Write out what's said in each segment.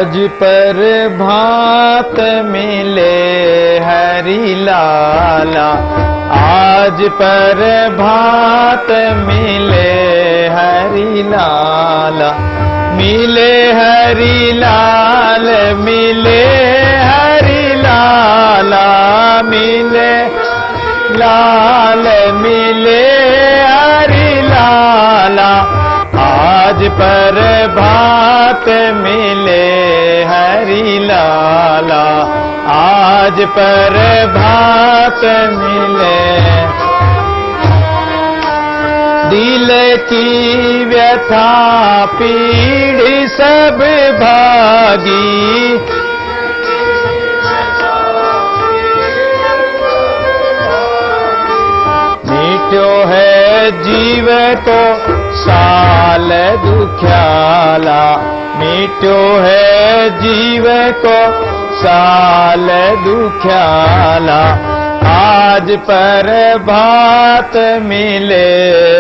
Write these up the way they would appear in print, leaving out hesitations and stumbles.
आज पर भात मिले हरि लाला, आज पर भात मिले हरि लाला, मिले हरि लाल, मिले हरि लाला, मिले लाल, मिले हरि लाला, आज पर भात मिले हरि लाला, आज पर भात मिले। दिल की व्यथा पीड़ सब भागी, मिट्यो है जीव को साल दुख्याला, मिट्यो है जीव को साल दुख्याला, आज पर भात मिले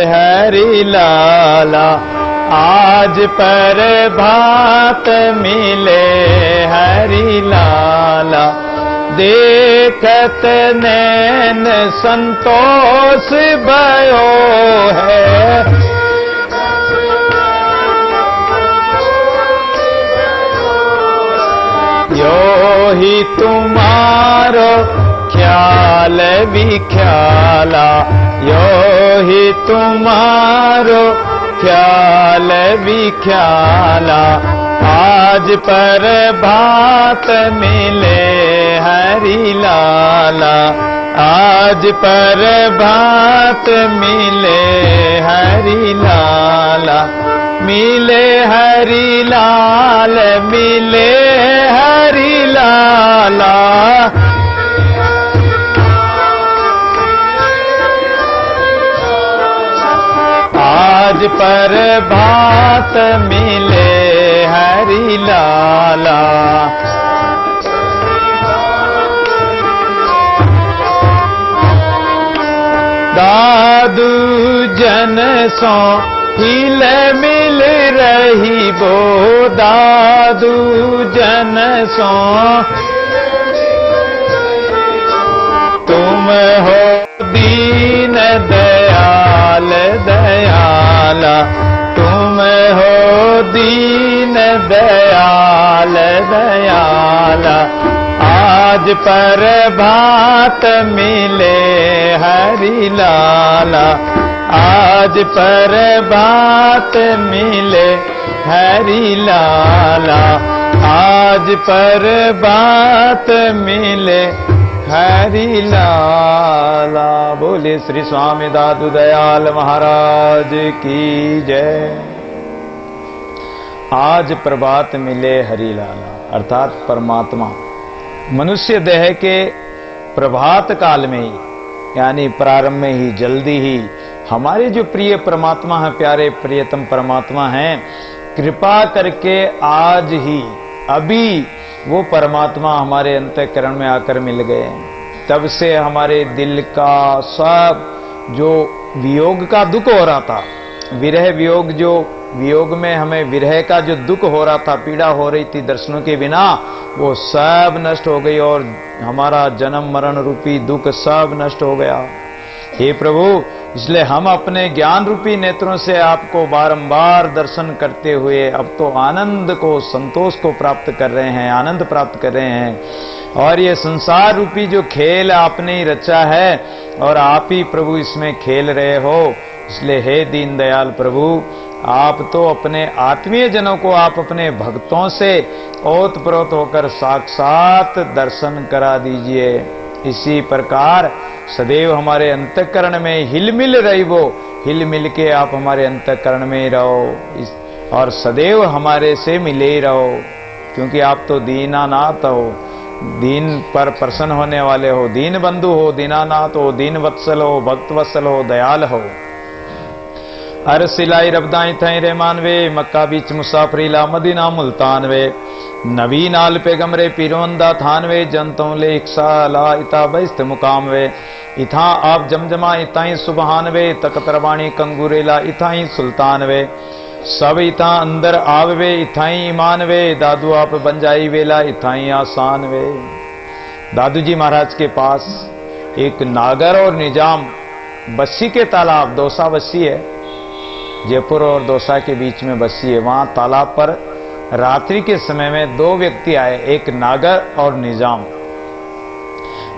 हरि लाला, आज पर भात मिले हरि लाला, देखत नैन संतोष भयो है, यो ही तुम्हारो ख्याल विख्याला, यो ही तुम्हारो ख्याल विख्याला, आज पर भात मिले हरि लाला, आज पर भात मिले हरि लाला, मिले हरि लाल, मिले हरि लाला, आज पर भात मिले हरि लाला। दादू जन सो हिल मिल रही बो, दादू जन सो तुम हो दीन दयाल दयाला, तुम हो दीन दयाल दयाला, आज पर भात मिले हरि लाला, आज पर भात मिले हरि लाला, आज पर भात मिले हरि लाला। बोले श्री स्वामी दादू दयाल महाराज की जय। आज प्रभात मिले हरि लाला अर्थात परमात्मा मनुष्य देह के प्रभात काल में ही यानी प्रारंभ में ही जल्दी ही हमारे जो प्रिय परमात्मा है, प्यारे प्रियतम परमात्मा हैं, कृपा करके आज ही अभी वो परमात्मा हमारे अंतःकरण में आकर मिल गए। तब से हमारे दिल का सब जो वियोग का दुख हो रहा था, विरह वियोग, जो वियोग में हमें विरह का जो दुख हो रहा था, पीड़ा हो रही थी दर्शनों के बिना, वो सब नष्ट हो गई और हमारा जन्म मरण रूपी दुख सब नष्ट हो गया। हे प्रभु, इसलिए हम अपने ज्ञान रूपी नेत्रों से आपको बारंबार दर्शन करते हुए अब तो आनंद को, संतोष को प्राप्त कर रहे हैं, आनंद प्राप्त कर रहे हैं। और ये संसार रूपी जो खेल आपने ही रचा है और आप ही प्रभु इसमें खेल रहे हो, इसलिए हे दीन दयाल प्रभु, आप तो अपने आत्मीय जनों को आप अपने भक्तों से ओतप्रोत होकर साक्षात दर्शन करा दीजिए। इसी प्रकार सदैव हमारे अंतःकरण में हिलमिल रही वो, हिल मिल के आप हमारे अंतःकरण में ही रहो और सदैव हमारे से मिले ही रहो, क्योंकि आप तो दीनानाथ हो, दीन पर प्रसन्न होने वाले हो, दीन बंधु हो, दीनानाथ हो, दीन वत्सल हो, भक्त वत्सल हो, दयाल हो। हर सिलाई रबदाई थई रहमान वे, मक्का बीच मुसाफरी ला मदीना मुल्तान वे, नबी नाल पैगम रे पीरोंदा थान वे, जनतों ले इक्सा ला इता बस्त मुकाम वे, इथा आप जमजमा इताई सुबहान वे, तकतरबाणी कंगूरेला इथाई सुल्तान वे, सब इथा अंदर आववे इथाई ईमान वे, दादू आप बन जाई वेला इथाई आसान वे। दादू जी महाराज के पास एक नागर और निजाम बस्सी के तालाब, दौसा बस्सी है, जयपुर और दौसा के बीच में बस्सी है, वहां तालाब पर रात्रि के समय में दो व्यक्ति आए, एक नागर और निजाम।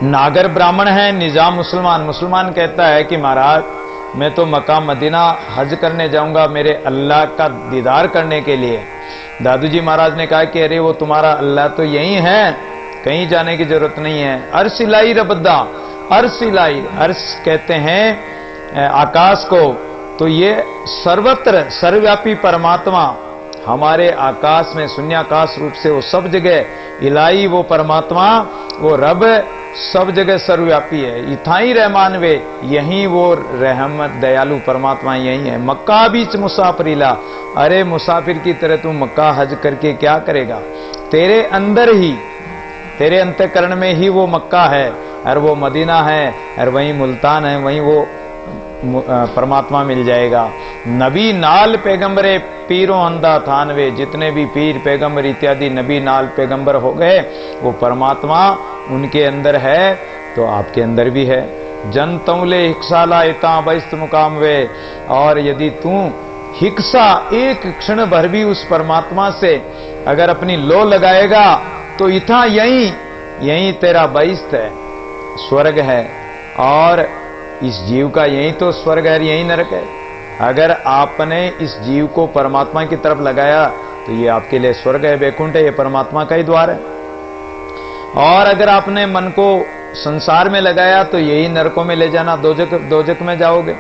नागर ब्राह्मण है, निजाम मुसलमान। मुसलमान कहता है कि महाराज मैं तो मक्का मदीना हज करने जाऊंगा मेरे अल्लाह का दीदार करने के लिए। दादू जी महाराज ने कहा कि अरे वो तुम्हारा अल्लाह तो यही है, कहीं जाने की जरूरत नहीं है। अर्श इलाई रबद्दा, अर्श इलाई, अर्श कहते हैं आकाश को, तो ये सर्वत्र सर्वव्यापी परमात्मा हमारे आकाश में शून्याकाश रूप से वो सब जगह, इलाई वो परमात्मा, वो रब सब जगह सर्वव्यापी है। इथाई रहमान वे, यही वो रहमत दयालु परमात्मा यही है। मक्का बीच मुसाफिरीला, अरे मुसाफिर की तरह तू मक्का हज करके क्या करेगा? तेरे अंदर ही, तेरे अंतःकरण में ही वो मक्का है और वो मदीना है और वहीं मुल्तान है, वहीं वो परमात्मा मिल जाएगा। नबी नाल पैगंबरे पीरों अंधा थानवे, जितने भी पीर पैगंबर इत्यादि नबी नाल पैगंबर हो गए वो परमात्मा उनके अंदर है, तो आपके अंदर भी है। जन तौले हिक्साला इता बैस्त मुकाम वे, और यदि तू हिक्सा एक क्षण भर भी उस परमात्मा से अगर अपनी लो लगाएगा तो इथा यही तेरा बैस्त है, स्वर्ग है, और इस जीव का यही तो स्वर्ग है, यही नरक है। अगर आपने इस जीव को परमात्मा की तरफ लगाया तो ये आपके लिए स्वर्ग है, वैकुंठ है, ये परमात्मा का ही द्वार है। और अगर आपने मन को संसार में लगाया तो यही नरकों में ले जाना, दोजक में जाओगे।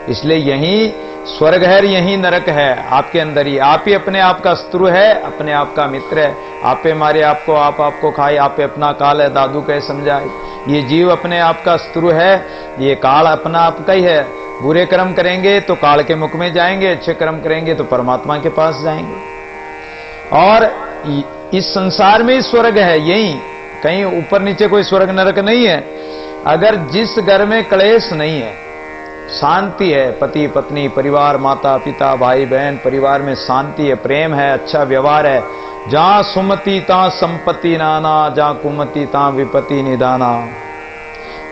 इसलिए यही स्वर्ग है, यही नरक है आपके अंदर ही। आप ही अपने आप का शत्रु है, अपने आप का मित्र है। आपे मारे आपको, आप आपको खाए, आपे अपना काल है, दादू कहे समझाए। ये जीव अपने आप का शत्रु है, ये काल अपना आपका ही है। बुरे कर्म करेंगे तो काल के मुख में जाएंगे, अच्छे कर्म करेंगे तो परमात्मा के पास जाएंगे। और इस संसार में ही स्वर्ग है, यही, कहीं ऊपर नीचे कोई स्वर्ग नरक नहीं है। अगर जिस घर में क्लेश नहीं है, शांति है, पति पत्नी परिवार माता पिता भाई बहन परिवार में शांति है, प्रेम है, अच्छा व्यवहार है, जहां सुमति ता संपत्ति नाना, जहां कुमति ता विपत्ति निदाना।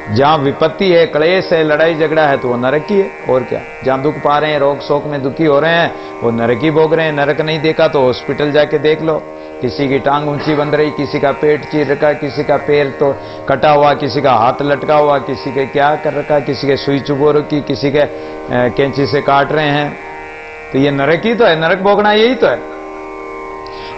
जहां विपत्ति है, क्लेश है, लड़ाई झगड़ा है तो वो नरक ही है, और क्या। जहां दुख पा रहे हैं, रोग शोक में दुखी हो रहे हैं, वो नरक ही भोग रहे हैं। नरक नहीं देखा तो हॉस्पिटल जाके देख लो, किसी की टांग ऊंची बन रही, किसी का पेट चीर रखा, किसी का पैर तो कटा हुआ, किसी का हाथ लटका हुआ, किसी के क्या कर रखा, किसी के सुई चुभो रखी, किसी के कैंची से काट रहे हैं, तो ये नरक ही तो है। नरक भोगना यही तो है।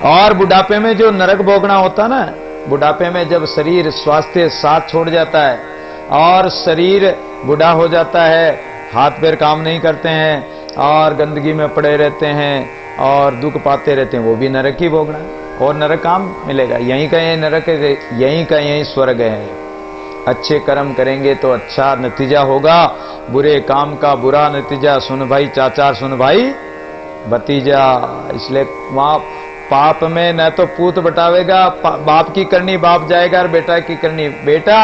और बुढ़ापे में जो नरक भोगना होता ना, बुढ़ापे में जब शरीर स्वास्थ्य साथ छोड़ जाता है और शरीर बूढ़ा हो जाता है, हाथ पैर काम नहीं करते हैं और गंदगी में पड़े रहते हैं और दुख पाते रहते हैं, वो भी नरक ही भोगना है। और नरक काम मिलेगा, यहीं का यही नरक है, यहीं का यही स्वर्ग है। अच्छे कर्म करेंगे तो अच्छा नतीजा होगा, बुरे काम का बुरा नतीजा। सुन भाई चाचा, सुन भाई भतीजा। इसलिए वहां पाप में न तो पूत बटावेगा, बाप की करनी बाप जाएगा और बेटा की करनी बेटा।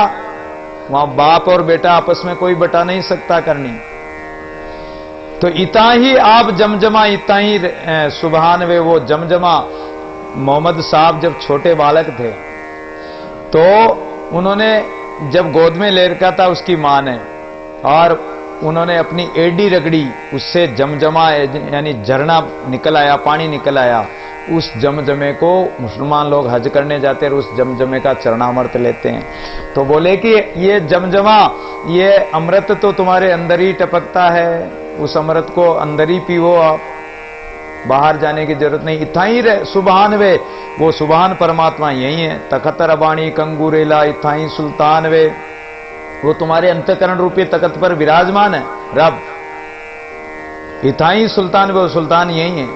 वहां बाप और बेटा आपस में कोई बटा नहीं सकता करनी। तो इता ही आप जमजमा, इता ही सुबहान वे। वो जमजमा मोहम्मद साहब जब छोटे बालक थे तो उन्होंने जब गोद में ले रखा था उसकी मां ने, और उन्होंने अपनी एडी रगड़ी, उससे जमजमा यानी झरना निकल आया, पानी निकल आया। उस जमजमे को मुसलमान लोग हज करने जाते हैं और उस जमजमे का चरणामृत लेते हैं। तो बोले कि ये जमजमा, ये अमृत तो तुम्हारे अंदर ही टपकता है, उस अमृत को अंदर ही पीवो आप, बाहर जाने की जरूरत नहीं। इथाई सुबहान वे, वो सुबहान परमात्मा यही है। तखत रबाणी कंगूरेला इथाई सुल्तान वे, वो तुम्हारे अंतःकरण रूपी तखत पर विराजमान है रब। इथाई सुल्तान वे, वो सुल्तान यही है।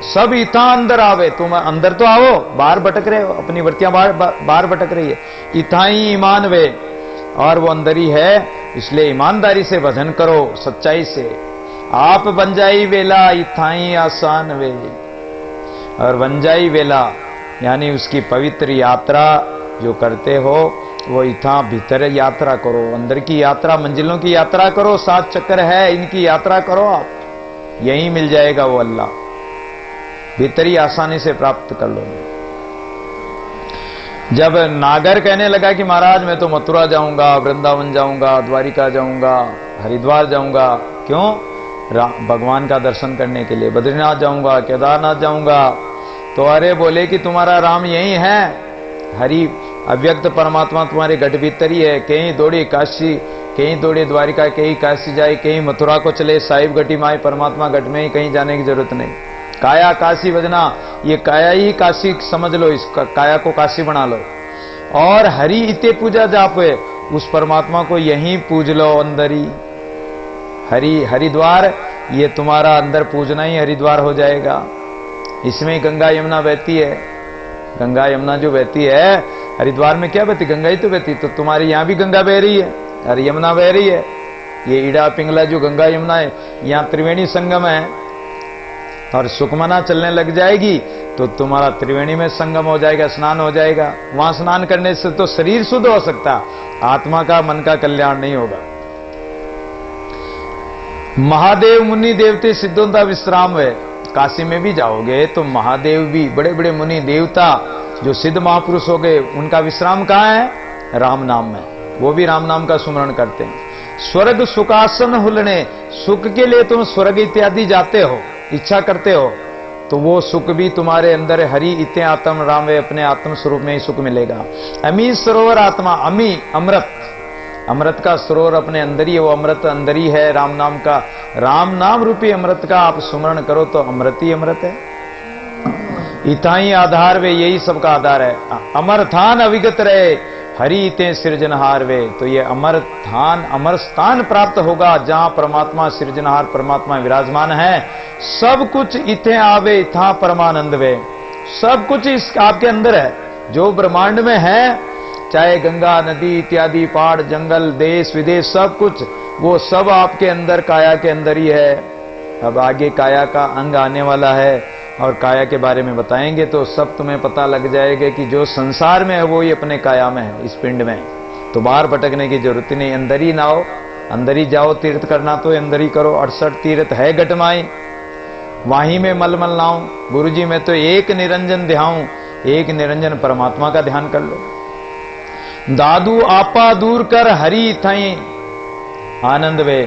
सब इथा अंदर आवे, तुम अंदर तो आओ, बाहर भटक रहे हो, अपनी वृत्तियां बाहर भटक रही है। इथाई ईमान वे, और वो अंदर ही है, इसलिए ईमानदारी से भजन करो, सच्चाई से। आप बंजाई वेला इथाई आसान वे, और बंजाई वेला यानी उसकी पवित्र यात्रा जो करते हो वो इथा भीतर यात्रा करो, अंदर की यात्रा, मंजिलों की यात्रा करो। 7 चक्कर है, इनकी यात्रा करो आप, यही मिल जाएगा वो अल्लाह। भीतरी आसानी से प्राप्त कर लोगे। जब नागर कहने लगा कि महाराज मैं तो मथुरा जाऊंगा, वृंदावन जाऊंगा, द्वारिका जाऊंगा, हरिद्वार जाऊंगा, क्यों? भगवान का दर्शन करने के लिए। बद्रीनाथ जाऊंगा, केदारनाथ जाऊंगा। तो अरे बोले कि तुम्हारा राम यही है, हरि अव्यक्त परमात्मा तुम्हारे घट भीतर ही है। कहीं दौड़ी काशी, कहीं दौड़ी द्वारिका, कहीं काशी जाए, कहीं मथुरा को चले, साहिब घटी माए, परमात्मा घट में ही, कहीं जाने की जरूरत नहीं। काया काशी बजना, ये काया ही काशी समझ लो, इस काया को काशी बना लो। और हरि इते पूजा जापे, उस परमात्मा को यहीं पूज लो अंदर ही। हरिद्वार, ये तुम्हारा अंदर पूजना ही हरिद्वार हो जाएगा। इसमें गंगा यमुना बहती है। गंगा यमुना जो बहती है हरिद्वार में, क्या बहती? गंगा ही तो बहती। तो तुम्हारे यहां भी गंगा बह रही है और यमुना बह रही है। ये ईड़ा पिंगला जो गंगा यमुना है, यहां त्रिवेणी संगम है। और सुखमना चलने लग जाएगी तो तुम्हारा त्रिवेणी में संगम हो जाएगा, स्नान हो जाएगा। वहां स्नान करने से तो शरीर शुद्ध हो सकता, आत्मा का, मन का कल्याण नहीं होगा। महादेव मुनि देवते सिद्धों का विश्राम है। काशी में भी जाओगे तो महादेव भी, बड़े बड़े मुनि देवता जो सिद्ध महापुरुष हो गए, उनका विश्राम कहां है? राम नाम में। वो भी राम नाम का सुमरण करते हैं। स्वर्ग सुखासन हुलने, सुख के लिए तुम स्वर्ग इत्यादि जाते हो, इच्छा करते हो, तो वो सुख भी तुम्हारे अंदर हरि इत्ते आत्म राम वे, अपने आत्म स्वरूप में ही सुख मिलेगा। अमी सरोवर आत्मा, अमी अमृत, अमृत का सरोवर अपने अंदर ही है। वो अमृत अंदर ही है, राम नाम का, राम नाम रूपी अमृत का आप सुमरण करो तो अमृत ही अमृत है। इताई आधार वे, यही सबका आधार है। अमर थान अविगत रहे, हरि इते सृजनहार वे। तो ये अमर थान, अमर स्थान प्राप्त होगा जहां परमात्मा सृजनहार परमात्मा विराजमान है। सब कुछ इथे आवे था परमानंद वे, सब कुछ इस आपके अंदर है। जो ब्रह्मांड में है, चाहे गंगा नदी इत्यादि, पहाड़ जंगल, देश विदेश, सब कुछ, वो सब आपके अंदर, काया के अंदर ही है। अब आगे काया का अंग आने वाला है और काया के बारे में बताएंगे तो सब तुम्हें पता लग जाएगा कि जो संसार में है वो ही अपने काया में है, इस पिंड में। तो बाहर भटकने की जरूरत नहीं, अंदर ही नाओ, अंदर ही जाओ। तीर्थ करना तो अंदर ही करो। 68 तीर्थ है घटमाई, वाही में मलमल लाऊं। गुरु जी मैं तो एक निरंजन ध्याऊं, एक निरंजन परमात्मा का ध्यान कर लो। दादू आपा दूर कर हरि थई आनंद वे।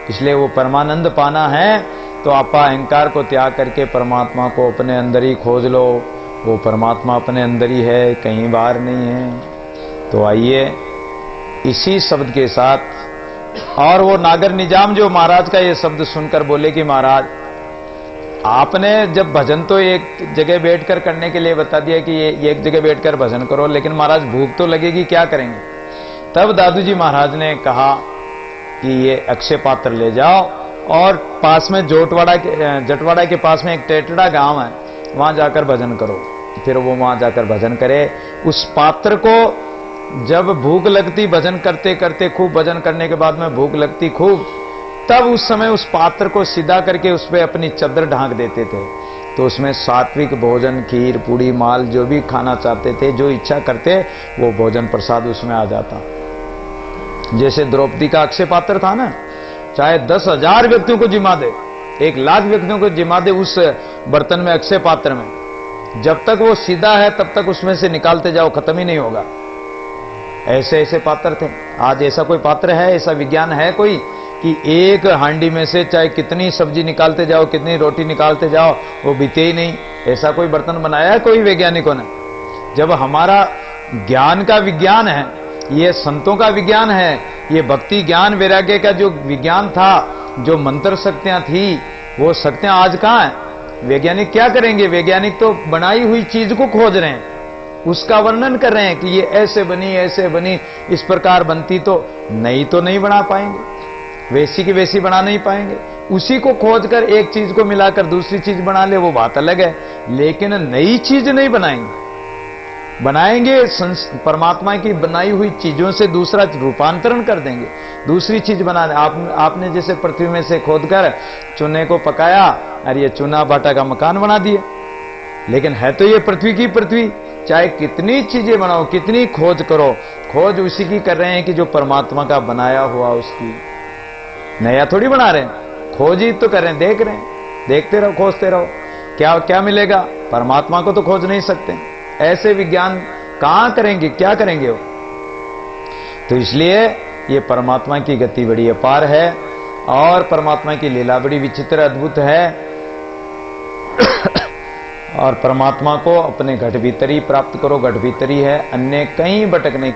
इसलिए वो परमानंद पाना है तो आपा अहंकार को त्याग करके परमात्मा को अपने अंदर ही खोज लो। वो परमात्मा अपने अंदर ही है, कहीं बाहर नहीं है। तो आइए इसी शब्द के साथ, और वो नागर निजाम जो महाराज का ये शब्द सुनकर बोले कि महाराज आपने जब भजन तो एक जगह बैठकर करने के लिए बता दिया कि ये एक जगह बैठकर भजन करो, लेकिन महाराज भूख तो लगेगी, क्या करेंगे? तब दादू जी महाराज ने कहा कि ये अक्षय पात्र ले जाओ और पास में जटवाड़ा के पास में एक टेटड़ा गांव है, वहां जाकर भजन करो। फिर वो वहां जाकर भजन करे। उस पात्र को जब भूख लगती, भजन करते करते खूब भजन करने के बाद में भूख लगती खूब, तब उस समय उस पात्र को सीधा करके उस पर अपनी चद्दर ढांक देते थे। तो उसमें सात्विक भोजन, खीर पूड़ी माल जो भी खाना चाहते थे, जो इच्छा करते, वो भोजन प्रसाद उसमें आ जाता। जैसे द्रौपदी का अक्षय पात्र था ना, चाहे 10,000 व्यक्तियों को जिमा दे, 1,00,000 व्यक्तियों को जिमा दे उस बर्तन में, अक्षय पात्र में, जब तक वो सीधा है तब तक उसमें से निकालते जाओ, खत्म ही नहीं होगा। ऐसे ऐसे पात्र थे। आज ऐसा कोई पात्र है, ऐसा विज्ञान है कोई कि एक हांडी में से चाहे कितनी सब्जी निकालते जाओ, कितनी रोटी निकालते जाओ, वो बीते ही नहीं? ऐसा कोई बर्तन बनाया है कोई वैज्ञानिकों ने? जब हमारा ज्ञान का विज्ञान है, ये संतों का विज्ञान है, ये भक्ति ज्ञान वैराग्य का जो विज्ञान था, जो मंत्र शक्तियां थी, वो शक्तियां आज कहां है? वैज्ञानिक क्या करेंगे? वैज्ञानिक तो बनाई हुई चीज को खोज रहे हैं, उसका वर्णन कर रहे हैं कि ये ऐसे बनी, इस प्रकार बनती, तो नहीं बना पाएंगे, वैसी की वैसी बना नहीं पाएंगे। उसी को खोजकर एक चीज को मिलाकर दूसरी चीज बना ले, वो बात अलग है, लेकिन नई चीज नहीं बनाएंगे परमात्मा की बनाई हुई चीजों से दूसरा रूपांतरण कर देंगे, दूसरी चीज बना दें। आपने जैसे पृथ्वी में से खोदकर चूने को पकाया और ये चूना बाटा का मकान बना दिया, लेकिन है तो ये पृथ्वी की पृथ्वी। चाहे कितनी चीजें बनाओ, कितनी खोज करो, खोज उसी की कर रहे हैं कि जो परमात्मा का बनाया हुआ, उसकी नया थोड़ी बना रहे हैं, खोज ही तो कर रहे हैं, देख रहे हैं, देखते रहो, खोजते रहो। क्या क्या मिलेगा? परमात्मा को तो खोज नहीं सकते। ऐसे विज्ञान कहां करेंगे, क्या करेंगे वो? तो इसलिए ये परमात्मा की गति बड़ी अपार है और परमात्मा की लीला बड़ी विचित्र अद्भुत है। और परमात्मा को अपने घट भीतर ही प्राप्त करो, घट भीतर ही है, अन्य कहीं भटकने